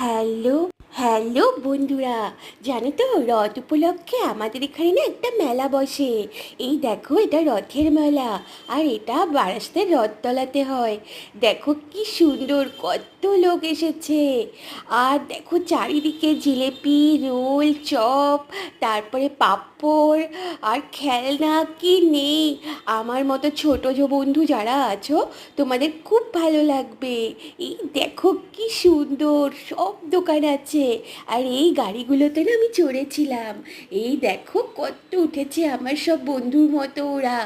Hello, hello বন্ধুরা। জানো তো, রথ উপলক্ষে আমাদের এখানে না একটা মেলা বসে। এই দেখো, এটা রথের মেলা। আর এটা বারাসাতের রথতলাতে হয়। দেখো কি সুন্দর, কত লোক এসেছে। আর দেখো চারিদিকে জিলেপি, রোল, চপ, তারপরে পাঁপড় আর খেলনা কি নেই। আমার মতো ছোট বন্ধু যারা আছো, তোমাদের খুব ভালো লাগবে। এই দেখো কি সুন্দর সব দোকান আছে। আর এই গাড়িগুলোতে না আমি চড়েছিলাম। এই দেখো কত উঠেছে আমার সব বন্ধুর মতো ওরা।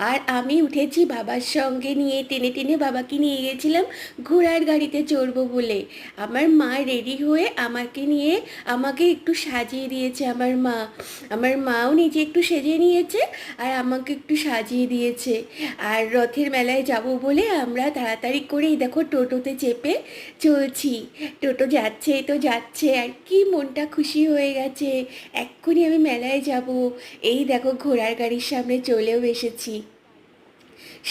আর আমি উঠেছি বাবার সঙ্গে, নিয়ে টেনে টেনে বাবাকে নিয়ে গেছিলাম ঘোড়ার গাড়িতে চড়বো বলে। আমার মা রেডি হয়ে আমাকে নিয়ে, আমাকে একটু সাজিয়ে দিয়েছে আমার মা। আমার মাও নিজে একটু সেজে নিয়েছে আর আমাকে একটু সাজিয়ে দিয়েছে। আর রথের মেলায় যাব বলে আমরা তাড়াতাড়ি করেই দেখো টোটোতে চেপে চলছি। টোটো যাচ্ছে তো যাচ্ছে, আর কি মনটা খুশি হয়ে গেছে। এক্ষুনি আমি মেলায় যাব। এই দেখো ঘোড়ার গাড়ির সামনে চলেও এসেছি।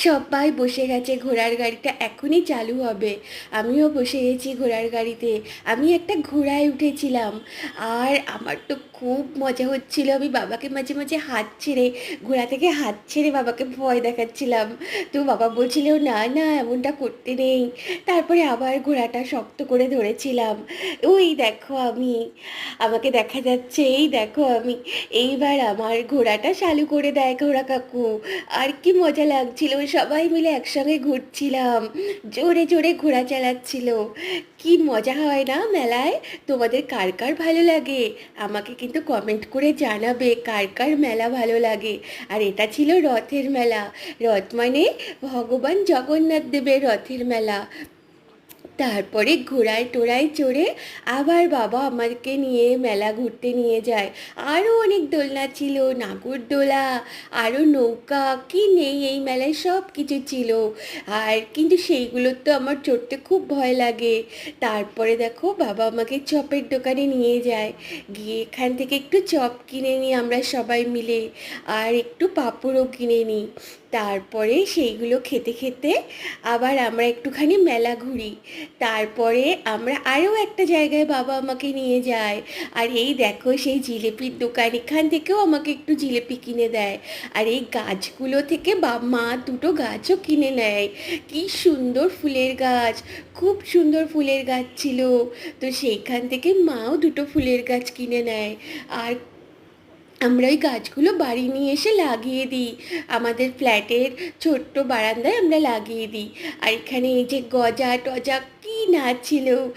সবাই বসে গেছে, ঘোড়ার গাড়িটা এখনই চালু হবে। আমিও বসে গেছি ঘোড়ার গাড়িতে। আমি একটা ঘোড়ায় উঠেছিলাম। আর আমার তো খুব মজা হচ্ছিল। আমি বাবাকে মাঝে মাঝে হাত ছেড়ে, ঘোড়া থেকে হাত ছেড়ে বাবাকে ভয় দেখাচ্ছিলাম। তো বাবা বলছিল না না, এমনটা করতে নেই। তারপরে আবার ঘোড়াটা শক্ত করে ধরেছিলাম। ওই দেখো আমি, আমাকে দেখা যাচ্ছে, এই দেখো আমি। এইবার আমার ঘোড়াটা চালু করে দেয় ঘোড়া কাকু। আর কি মজা লাগছিল, সবাই মিলে একসঙ্গে ঘুরছিলাম, জোরে জোরে ঘোড়া চালাচ্ছিল। কি মজা হয় না মেলায়। তোমাদের কার কার ভালো লাগে আমাকে কিন্তু কমেন্ট করে জানাবে, কার কার মেলা ভালো লাগে। আর এটা ছিল রথের মেলা। রথ মানে ভগবান জগন্নাথ দেবের রথের মেলা। তারপরে ঘোড়ায় টোড়ায় চড়ে আবার বাবা আমাকে নিয়ে মেলা ঘুরতে নিয়ে যায়। আরও অনেক দোলনা ছিল, নাগরদোলা, আরও নৌকা, কি নেই এই মেলায়, সব কিছু ছিল। আর কিন্তু সেইগুলো তো আমার চড়তে খুব ভয় লাগে। তারপরে দেখো বাবা আমাকে চপের দোকানে নিয়ে যায়। গিয়ে এখান থেকে একটু চপ কিনে নিই আমরা সবাই মিলে, আর একটু পাঁপড়ও কিনে নিই। তারপরে সেইগুলো খেতে খেতে আবার আমরা একটুখানি মেলা ঘুরি। তারপরে আমরা আরও একটা জায়গায় বাবা আমাকে নিয়ে যায়। আর এই দেখো সেই জিলেপির দোকান, এখান থেকেও আমাকে একটু জিলেপি কিনে দেয়। আর এই গাছগুলো থেকে মা দুটো গাছও কিনে নেয়। কি সুন্দর ফুলের গাছ, খুব সুন্দর ফুলের গাছ ছিল। তো সেইখান থেকে মাও দুটো ফুলের গাছ কিনে নেয়। আর আমরা ওই গাছগুলো বাড়ি নিয়ে এসে লাগিয়ে দিই। আমাদের ফ্ল্যাটের ছোট্ট বারান্দায় আমরা লাগিয়ে দিই। আর এখানে এই যে গজা টজা কি নাচ ছিল।